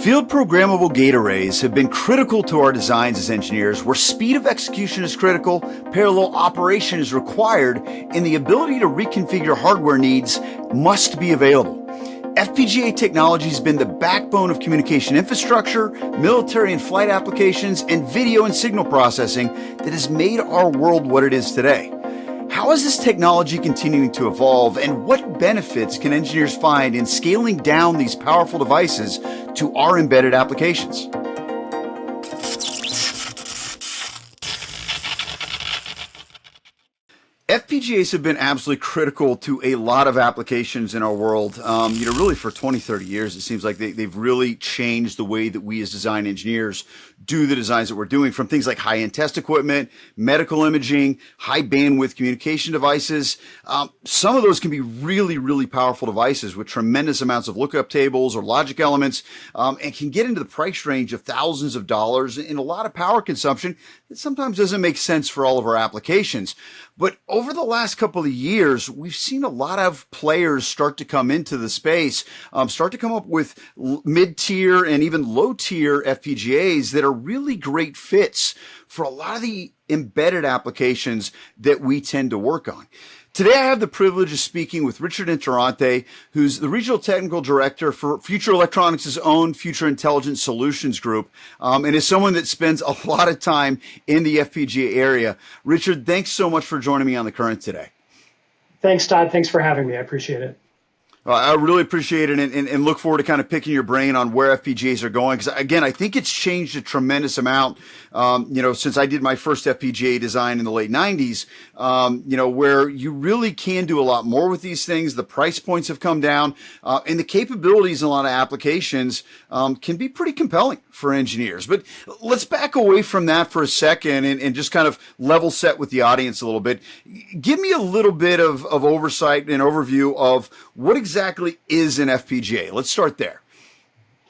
Field programmable gate arrays have been critical to our designs as engineers, where speed of execution is critical, parallel operation is required, and the ability to reconfigure hardware needs must be available. FPGA technology has been the backbone of communication infrastructure, military and flight applications, and video and signal processing that has made our world what it is today. How is this technology continuing to evolve, and what benefits can engineers find in scaling down these powerful devices to our embedded applications? FPGAs have been absolutely critical to a lot of applications in our world. Really for 20, 30 years, it seems like they've really changed the way that we as design engineers do the designs that we're doing, from things like high-end test equipment, medical imaging, high bandwidth communication devices. Some of those can be really, really powerful devices with tremendous amounts of lookup tables or logic elements, and can get into the price range of thousands of dollars and a lot of power consumption that sometimes doesn't make sense for all of our applications. But over the last couple of years, we've seen a lot of players start to come into the space, start to come up with mid-tier and even low-tier FPGAs that are really great fits for a lot of the embedded applications that we tend to work on. Today, I have the privilege of speaking with Richard Interrante, who's the Regional Technical Director for Future Electronics' own Future Intelligence Solutions Group, and is someone that spends a lot of time in the FPGA area. Richard, thanks so much for joining me on The Current today. Thanks, Todd. Thanks for having me. I appreciate it. I really appreciate it, and look forward to kind of picking your brain on where FPGAs are going. Because again, I think it's changed a tremendous amount. Since I did my first FPGA design in the late '90s. Where you really can do a lot more with these things. The price points have come down, and the capabilities in a lot of applications can be pretty compelling for engineers. But let's back away from that for a second and just kind of level set with the audience a little bit. Give me a little bit of oversight and overview of what exactly is an FPGA. Let's start there.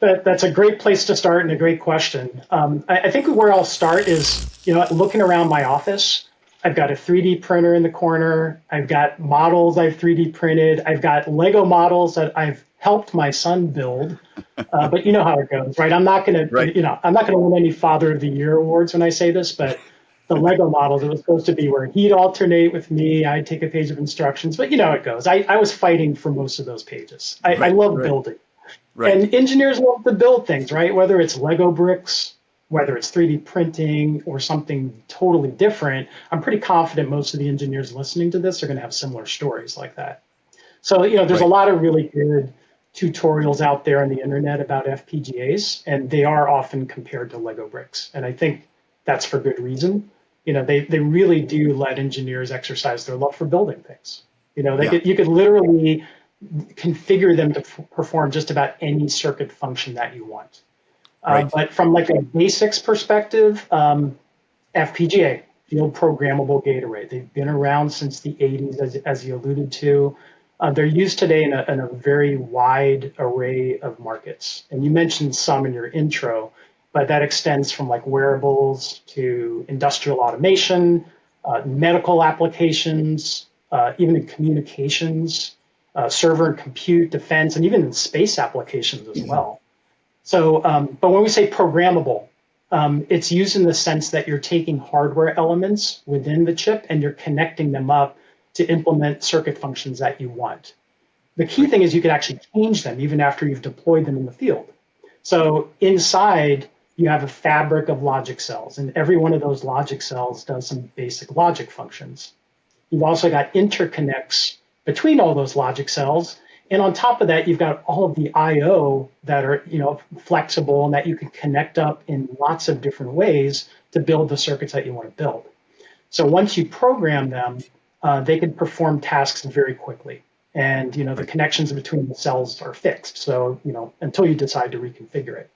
That's a great place to start and a great question. I think where I'll start is, looking around my office. I've got a 3D printer in the corner. I've got models I've 3D printed. I've got Lego models that I've helped my son build. But you know how it goes, right? I'm not going to, I'm not going to win any Father of the Year awards when I say this, but the Lego models, it was supposed to be where he'd alternate with me. I'd take a page of instructions, but you know how it goes. I was fighting for most of those pages. I love building. Right. And engineers love to build things, right? Whether it's Lego bricks, whether it's 3D printing or something totally different, I'm pretty confident most of the engineers listening to this are going to have similar stories like that. So, there's a lot of really good tutorials out there on the internet about FPGAs, and they are often compared to Lego bricks. And I think that's for good reason. They really do let engineers exercise their love for building things. You could literally configure them to perform just about any circuit function that you want. But from like a basics perspective, FPGA, Field Programmable Gate Array, they've been around since the 80s, as you alluded to. They're used today in a very wide array of markets. And you mentioned some in your intro, but that extends from like wearables to industrial automation, medical applications, even in communications, server and compute, defense, and even in space applications as well. So, but when we say programmable, it's used in the sense that you're taking hardware elements within the chip and you're connecting them up to implement circuit functions that you want. The key thing is you can actually change them even after you've deployed them in the field. So inside, you have a fabric of logic cells, and every one of those logic cells does some basic logic functions. You've also got interconnects between all those logic cells. And on top of that, you've got all of the I/O that are, flexible and that you can connect up in lots of different ways to build the circuits that you want to build. So once you program them, they can perform tasks very quickly. And, the connections between the cells are fixed. So, until you decide to reconfigure it.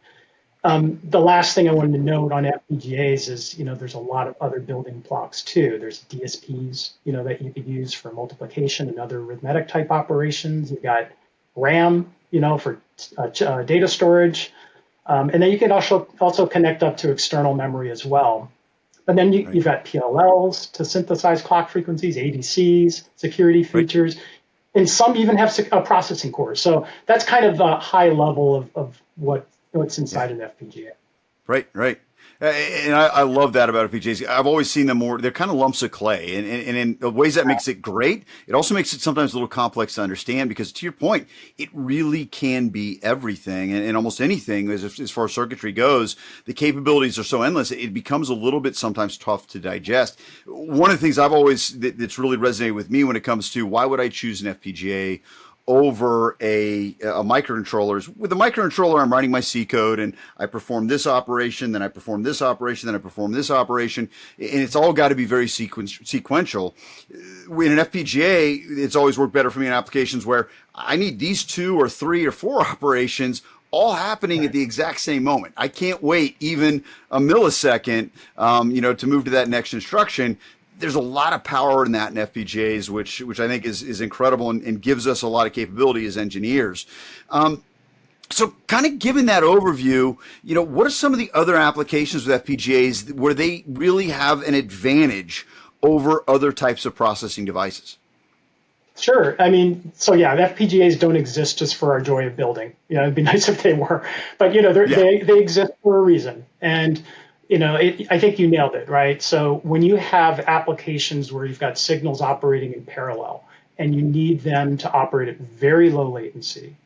The last thing I wanted to note on FPGAs is, there's a lot of other building blocks too. There's DSPs, that you could use for multiplication and other arithmetic type operations. You've got RAM, for data storage. And then you can also connect up to external memory as well. And then you've got PLLs to synthesize clock frequencies, ADCs, security features, and some even have processing cores. So that's kind of a high level of what what's Yeah. inside an FPGA. Right, right. And I love that about FPGAs. I've always seen them more, they're kind of lumps of clay. And in the ways that makes it great, it also makes it sometimes a little complex to understand because, to your point, it really can be everything and almost anything as far as circuitry goes. The capabilities are so endless, it becomes a little bit sometimes tough to digest. One of the things that's really resonated with me when it comes to why would I choose an FPGA over a microcontroller is with a microcontroller, I'm writing my C code and I perform this operation, then I perform this operation, then I perform this operation. And it's all got to be very sequential. In an FPGA, it's always worked better for me in applications where I need these 2 or 3 or 4 operations all happening at the exact same moment. I can't wait even a millisecond, to move to that next instruction. There's a lot of power in that in FPGAs, which I think is incredible and gives us a lot of capability as engineers. So kind of given that overview, what are some of the other applications with FPGAs where they really have an advantage over other types of processing devices? Sure. I mean, so yeah, the FPGAs don't exist just for our joy of building. It'd be nice if they were, but they exist for a reason. And I think you nailed it, right? So when you have applications where you've got signals operating in parallel and you need them to operate at very low latency,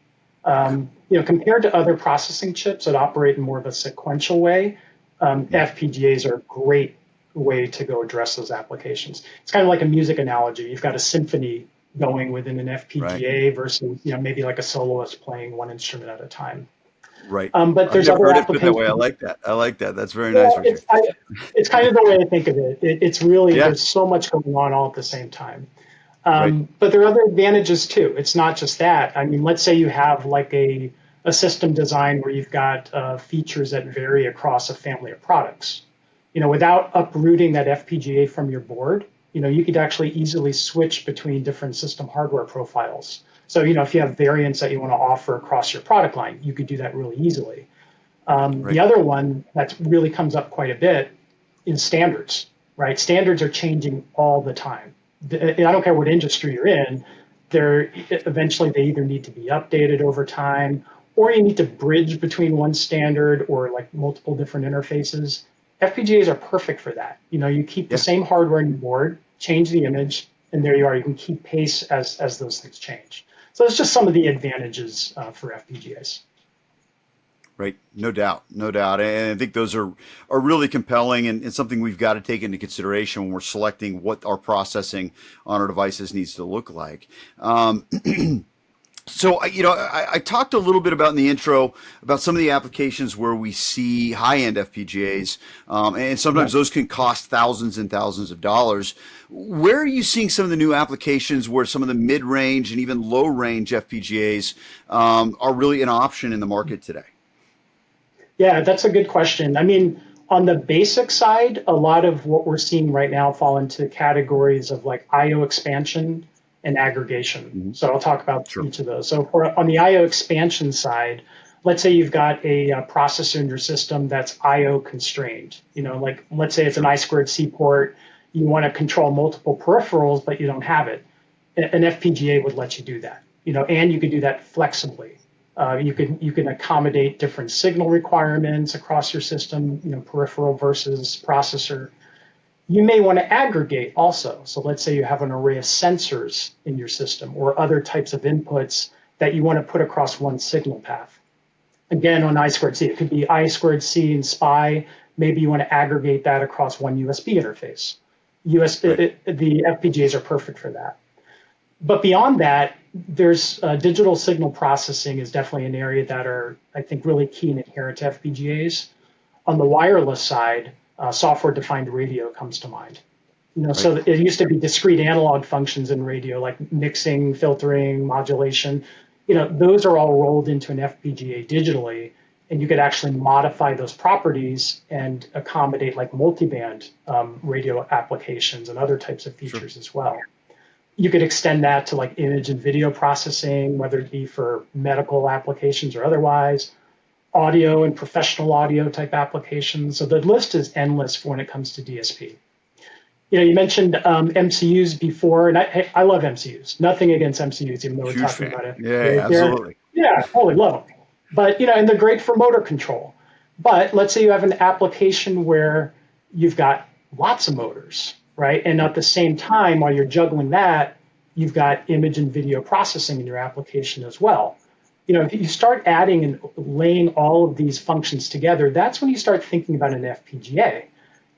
compared to other processing chips that operate in more of a sequential way, FPGAs are a great way to go address those applications. It's kind of like a music analogy. You've got a symphony going within an FPGA versus, maybe like a soloist playing one instrument at a time. Right. But there's I've never other heard it put that way. applications. I like that. That's very nice, Richard. It's kind of the way I think of it. It's really, Yeah. there's so much going on all at the same time. Right. But there are other advantages too. It's not just that. I mean, let's say you have like a system design where you've got features that vary across a family of products. Without uprooting that FPGA from your board, you could actually easily switch between different system hardware profiles. So, if you have variants that you want to offer across your product line, you could do that really easily. The other one that really comes up quite a bit is standards, right? Standards are changing all the time. I don't care what industry you're in, eventually they either need to be updated over time, or you need to bridge between one standard or like multiple different interfaces. FPGAs are perfect for that. You keep the same hardware on your board, change the image, and there you are. You can keep pace as those things change. So it's just some of the advantages for FPGAs. Right. No doubt. No doubt. And I think those are really compelling and something we've got to take into consideration when we're selecting what our processing on our devices needs to look like. So, I talked a little bit about in the intro about some of the applications where we see high-end FPGAs, and sometimes those can cost thousands and thousands of dollars. Where are you seeing some of the new applications where some of the mid-range and even low-range FPGAs are really an option in the market today? Yeah, that's a good question. I mean, on the basic side, a lot of what we're seeing right now fall into categories of like I/O expansion and aggregation. Mm-hmm. So I'll talk about each of those. So on the I/O expansion side, let's say you've got a processor in your system that's I/O constrained. Like let's say it's an I2C port. You want to control multiple peripherals, but you don't have it. An FPGA would let you do that. And you could do that flexibly. You can accommodate different signal requirements across your system. Peripheral versus processor. You may want to aggregate also. So let's say you have an array of sensors in your system or other types of inputs that you want to put across one signal path. Again, on I2C, it could be I2C and SPI. Maybe you want to aggregate that across one USB interface. The FPGAs are perfect for that. But beyond that, there's digital signal processing is definitely an area that are, I think, really key and inherent to FPGAs. On the wireless side, software-defined radio comes to mind. So it used to be discrete analog functions in radio, like mixing, filtering, modulation. Those are all rolled into an FPGA digitally, and you could actually modify those properties and accommodate like multiband radio applications and other types of features as well. You could extend that to like image and video processing, whether it be for medical applications or otherwise, audio and professional audio type applications. So the list is endless when it comes to DSP. You mentioned MCUs before, and I love MCUs. Nothing against MCUs, even though we're talking about it. Yeah, absolutely. Yeah, totally love them. But, and they're great for motor control. But let's say you have an application where you've got lots of motors, right? And at the same time, while you're juggling that, you've got image and video processing in your application as well. If you start adding and laying all of these functions together, that's when you start thinking about an FPGA.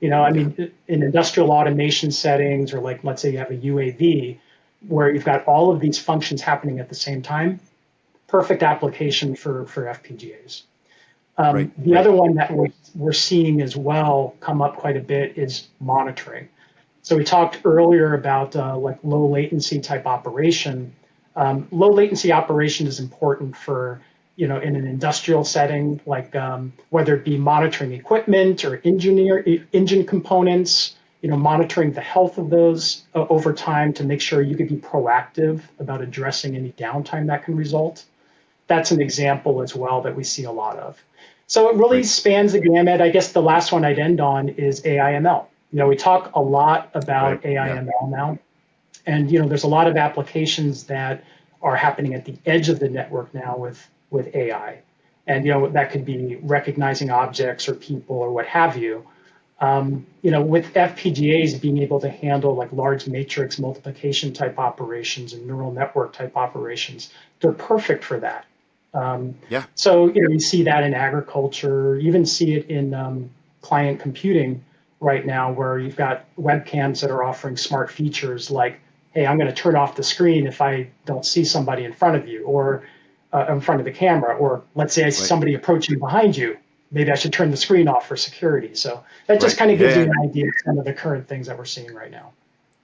I mean, in industrial automation settings, or like, let's say you have a UAV, where you've got all of these functions happening at the same time, perfect application for FPGAs. The other one that we're seeing as well come up quite a bit is monitoring. So we talked earlier about like low latency type operation. Low latency operation is important for, in an industrial setting, like whether it be monitoring equipment or engine components, monitoring the health of those over time to make sure you can be proactive about addressing any downtime that can result. That's an example as well that we see a lot of. So it really spans the gamut. I guess the last one I'd end on is AI/ML. We talk a lot about AI/ML now, and there's a lot of applications that are happening at the edge of the network now with AI, and that could be recognizing objects or people or what have you. With FPGAs being able to handle like large matrix multiplication type operations and neural network type operations, they're perfect for that. So you see that in agriculture, even see it in client computing right now, where you've got webcams that are offering smart features like, hey, I'm going to turn off the screen if I don't see somebody in front of you, or in front of the camera, or let's say I see somebody approaching behind you, maybe I should turn the screen off for security. So that just kind of gives you an idea of some of the current things that we're seeing right now.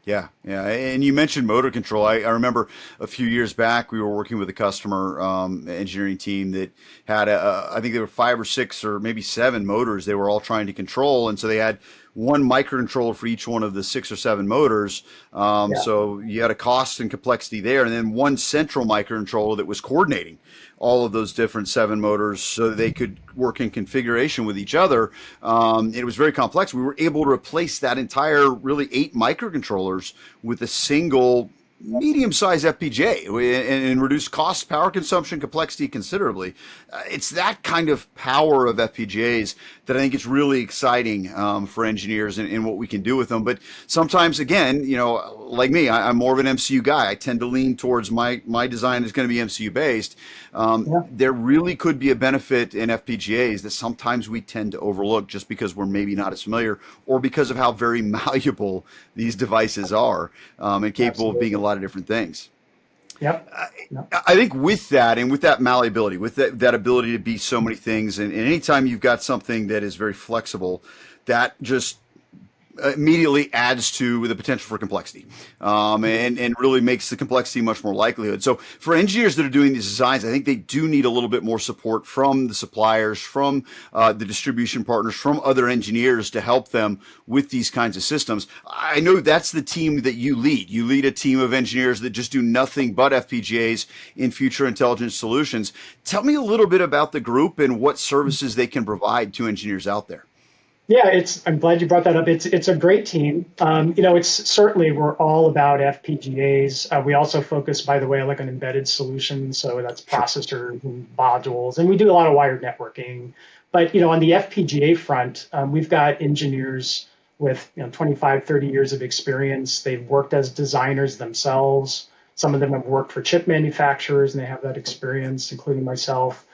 Yeah, yeah. And you mentioned motor control. I remember a few years back, we were working with a customer engineering team that had, I think there were 5 or 6 or maybe 7 motors they were all trying to control. And so they had one microcontroller for each one of the 6 or 7 motors. So you had a cost and complexity there. And then one central microcontroller that was coordinating all of those different 7 motors so that they could work in configuration with each other. It was very complex. We were able to replace that entire really 8 microcontrollers with a single medium-sized FPGA and reduce cost, power consumption, complexity considerably. It's that kind of power of FPGAs that I think is really exciting for engineers and what we can do with them. But sometimes, again, like me, I'm more of an MCU guy. I tend to lean towards my design is going to be MCU based. There really could be a benefit in FPGAs that sometimes we tend to overlook just because we're maybe not as familiar, or because of how very malleable these devices are and capable of being a lot of different things. I think with that, and with that malleability, with that ability to be so many things, and anytime you've got something that is very flexible, that just immediately adds to the potential for complexity, and really makes the complexity much more likelihood. So for engineers that are doing these designs, I think they do need a little bit more support from the suppliers, from the distribution partners, from other engineers to help them with these kinds of systems. I know that's the team that you lead. You lead a team of engineers that just do nothing but FPGAs in future intelligence solutions. Tell me a little bit about the group and what services they can provide to engineers out there. Yeah, I'm glad you brought that up. It's a great team. It's certainly, we're all about FPGAs. We also focus, by the way, like on embedded solutions. So that's processors and modules, and we do a lot of wired networking. But, on the FPGA front, we've got engineers with 25, 30 years of experience. They've worked as designers themselves. Some of them have worked for chip manufacturers and they have that experience, including myself.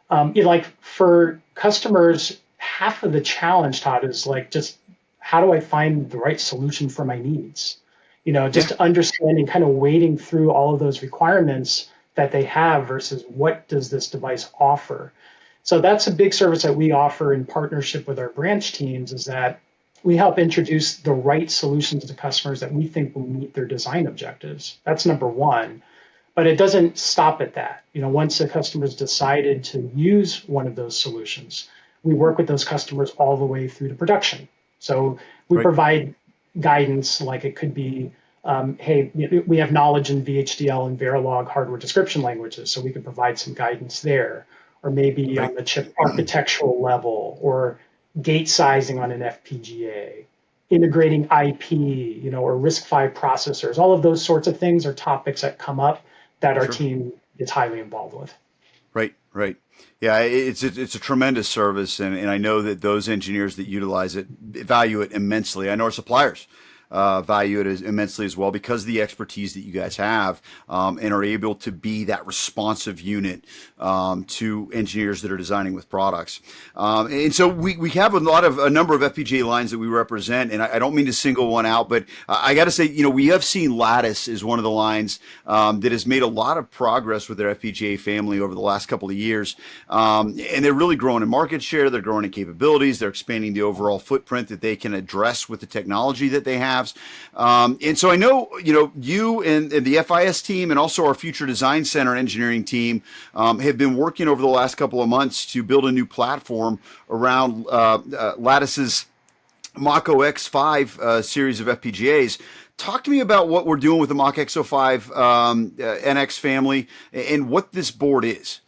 Like for customers, half of the challenge, Todd, is like, just how do I find the right solution for my needs? Just understanding, kind of wading through all of those requirements that they have versus what does this device offer? So that's a big service that we offer in partnership with our branch teams, is that we help introduce the right solutions to customers that we think will meet their design objectives. That's number one. But it doesn't stop at that. Once the customer's decided to use one of those solutions, we work with those customers all the way through to production. So we provide guidance, like it could be, hey, we have knowledge in VHDL and Verilog hardware description languages, so we could provide some guidance there. Or maybe on the chip architectural level, or gate sizing on an FPGA, integrating IP, or RISC-V processors. All of those sorts of things are topics that come up that our team is highly involved with. Right. Right. Yeah, it's a tremendous service, and I know that those engineers that utilize it value it immensely. I know our suppliers value it immensely as well because of the expertise that you guys have, and are able to be that responsive unit to engineers that are designing with products. And so we have a number of FPGA lines that we represent, and I don't mean to single one out, but I got to say, we have seen Lattice is one of the lines that has made a lot of progress with their FPGA family over the last couple of years, and they're really growing in market share. They're growing in capabilities. They're expanding the overall footprint that they can address with the technology that they have. And so I know, you and the FIS team and also our Future Design Center engineering team have been working over the last couple of months to build a new platform around Lattice's Mach-O X5 series of FPGAs. Talk to me about what we're doing with the Mach X05 NX family and what this board is.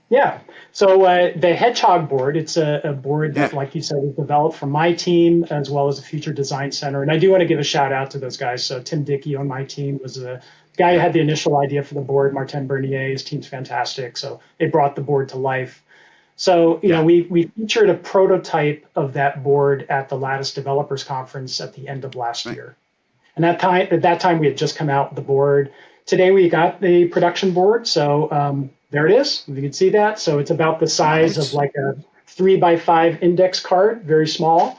Yeah. So the Hedgehog board, it's a board that, like you said, was developed from my team as well as the Future Design Center. And I do want to give a shout out to those guys. So Tim Dickey on my team was the guy who had the initial idea for the board. Martin Bernier, his team's fantastic. So they brought the board to life. So, we featured a prototype of that board at the Lattice Developers Conference at the end of last year. And at that time, we had just come out with the board. Today, we got the production board. So there it is. You can see that. So it's about the size of like a 3x5 index card, very small.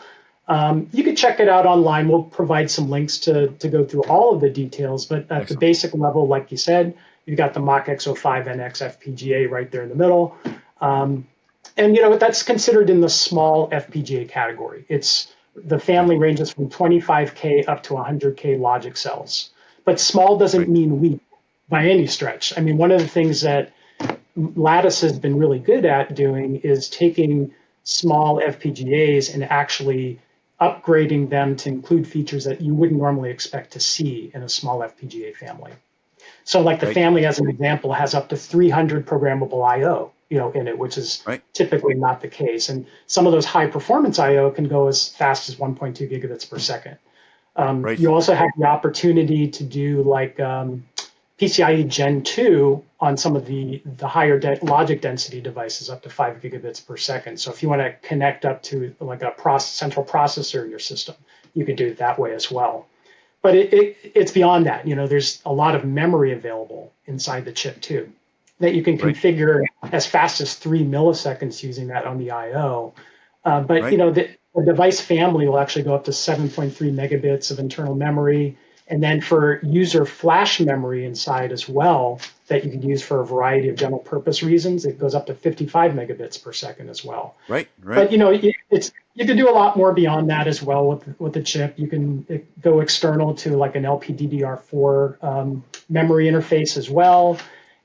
You can check it out online. We'll provide some links to go through all of the details. But at the basic level, like you said, you've got the Mach X05 NX FPGA right there in the middle. And that's considered in the small FPGA category. The family ranges from 25K up to 100K logic cells. But small doesn't mean weak by any stretch. I mean, one of the things that Lattice has been really good at doing is taking small FPGAs and actually upgrading them to include features that you wouldn't normally expect to see in a small FPGA family. So like the family, as an example, has up to 300 programmable I/O, in it, which is typically not the case. And some of those high performance I/O can go as fast as 1.2 gigabits per second. You also have the opportunity to do like PCIe Gen 2 on some of the higher logic density devices up to 5 gigabits per second. So if you want to connect up to like a central processor in your system, you can do it that way as well. But it's beyond that. There's a lot of memory available inside the chip too that you can configure as fast as 3 milliseconds using that on the I/O. The device family will actually go up to 7.3 megabits of internal memory. And then for user flash memory inside as well, that you can use for a variety of general purpose reasons, it goes up to 55 megabits per second as well. But you can do a lot more beyond that as well with the chip. You can go external to like an LPDDR4 memory interface as well,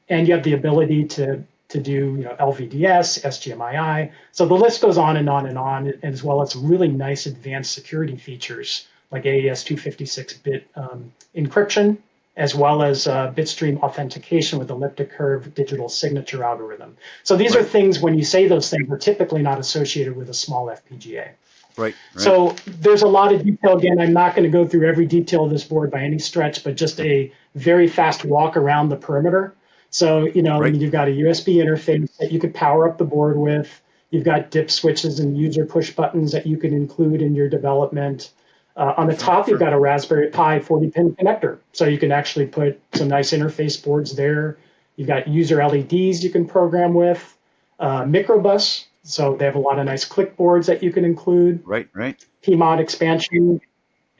and you have the ability to do LVDS, SGMII. So the list goes on and on and on, as well as really nice advanced security features like AES 256-bit encryption, as well as bitstream authentication with elliptic curve digital signature algorithm. So these are things, when you say those things, are typically not associated with a small FPGA. So there's a lot of detail. Again, I'm not going to go through every detail of this board by any stretch, but just a very fast walk around the perimeter. So, you've got a USB interface that you could power up the board with. You've got dip switches and user push buttons that you can include in your development. On the top, you've got a Raspberry Pi 40-pin connector. So you can actually put some nice interface boards there. You've got user LEDs you can program with, microbus. So they have a lot of nice clickboards that you can include. PMOD expansion.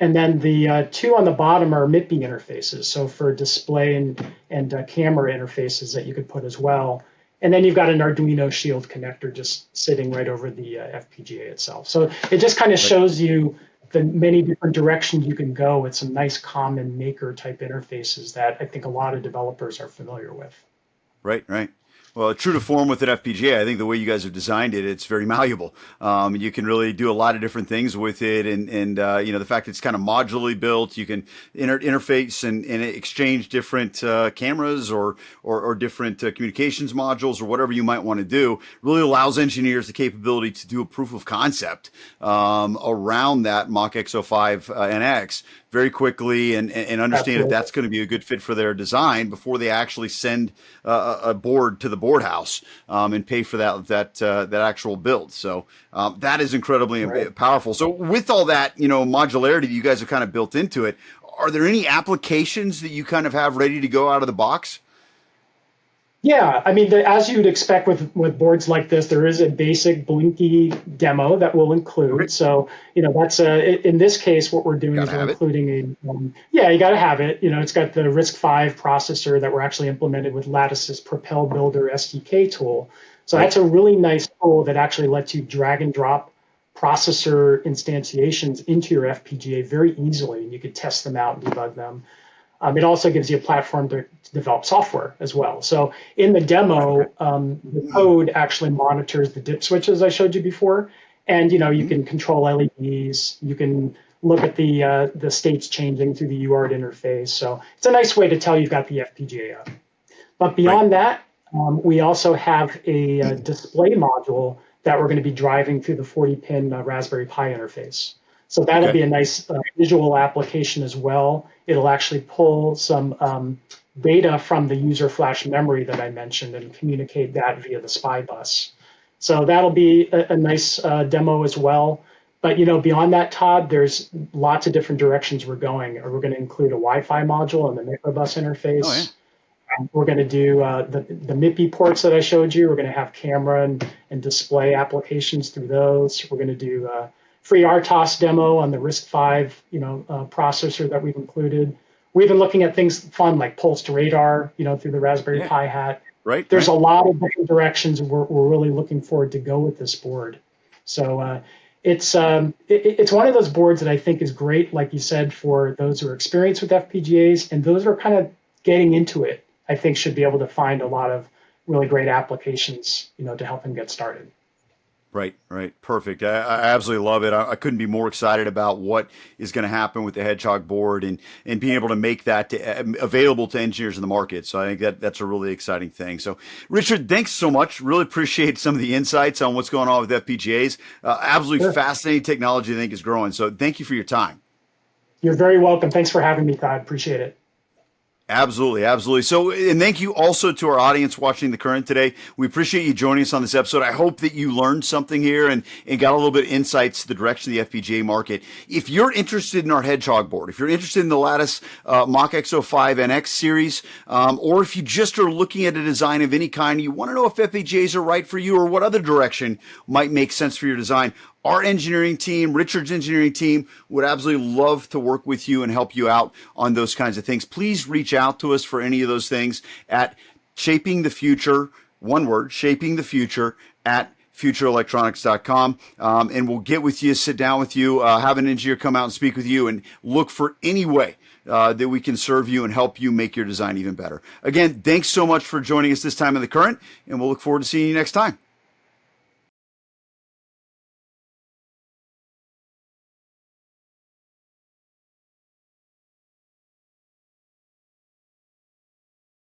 And then the two on the bottom are MIPI interfaces. So for display and camera interfaces that you could put as well. And then you've got an Arduino Shield connector just sitting right over the FPGA itself. So it just kind of shows you the many different directions you can go with some nice common maker type interfaces that I think a lot of developers are familiar with. Right. Well, true to form with an FPGA, I think the way you guys have designed it, it's very malleable. You can really do a lot of different things with it, and the fact it's kind of modularly built, you can interface and exchange different cameras or different communications modules or whatever you might want to do. Really allows engineers the capability to do a proof of concept around that Mach X05 NX very quickly and understand if that's going to be a good fit for their design before they actually send a board to the board board house and pay for that actual build. So that is incredibly powerful. So with all that, modularity that you guys have kind of built into it, are there any applications that you kind of have ready to go out of the box? Yeah, I mean, as you'd expect with boards like this, there is a basic Blinky demo that we'll include. Okay. So, that's in this case, what we're doing is we're including yeah, you got to have it. It's got the RISC-V processor that we're actually implemented with Lattice's Propel Builder SDK tool. So that's a really nice tool that actually lets you drag and drop processor instantiations into your FPGA very easily, and you could test them out and debug them. It also gives you a platform to develop software as well. So in the demo, the code actually monitors the dip switches I showed you before, and you can control LEDs. You can look at the states changing through the UART interface. So it's a nice way to tell you've got the FPGA up. But beyond that, we also have a display module that we're going to be driving through the 40-pin Raspberry Pi interface. So that'll be a nice visual application as well. It'll actually pull some data from the user flash memory that I mentioned and communicate that via the SPI bus. So that'll be a nice demo as well. But beyond that, Todd, there's lots of different directions we're going. We're going to include a Wi-Fi module and the microbus interface. Oh, yeah. We're going to do the MIPI ports that I showed you. We're going to have camera and display applications through those. We're going to do free RTOS demo on the RISC-V, processor that we've included. We've been looking at things fun like pulsed radar, through the Raspberry Pi hat. Right. There's a lot of different directions we're really looking forward to go with this board. So it's one of those boards that I think is great, like you said, for those who are experienced with FPGAs, and those who are kind of getting into it, I think should be able to find a lot of really great applications, to help them get started. Right. Perfect. I absolutely love it. I couldn't be more excited about what is going to happen with the Hedgehog board and being able to make that available to engineers in the market. So I think that's a really exciting thing. So Richard, thanks so much. Really appreciate some of the insights on what's going on with FPGAs. Absolutely fascinating technology I think is growing. So thank you for your time. You're very welcome. Thanks for having me, Todd. Appreciate it. Absolutely. So, and thank you also to our audience watching The Current today. We appreciate you joining us on this episode. I hope that you learned something here and got a little bit of insights to the direction of the FPGA market. If you're interested in our Hedgehog board, if you're interested in the Lattice Mach X05 NX series, or if you just are looking at a design of any kind, you want to know if FPGAs are right for you or what other direction might make sense for your design, our engineering team, Richard's engineering team, would absolutely love to work with you and help you out on those kinds of things. Please reach out to us for any of those things at Shaping the Future, one word, Shaping the Future at futureelectronics.com, and we'll get with you, sit down with you, have an engineer come out and speak with you, and look for any way that we can serve you and help you make your design even better. Again, thanks so much for joining us this time in The Current, and we'll look forward to seeing you next time.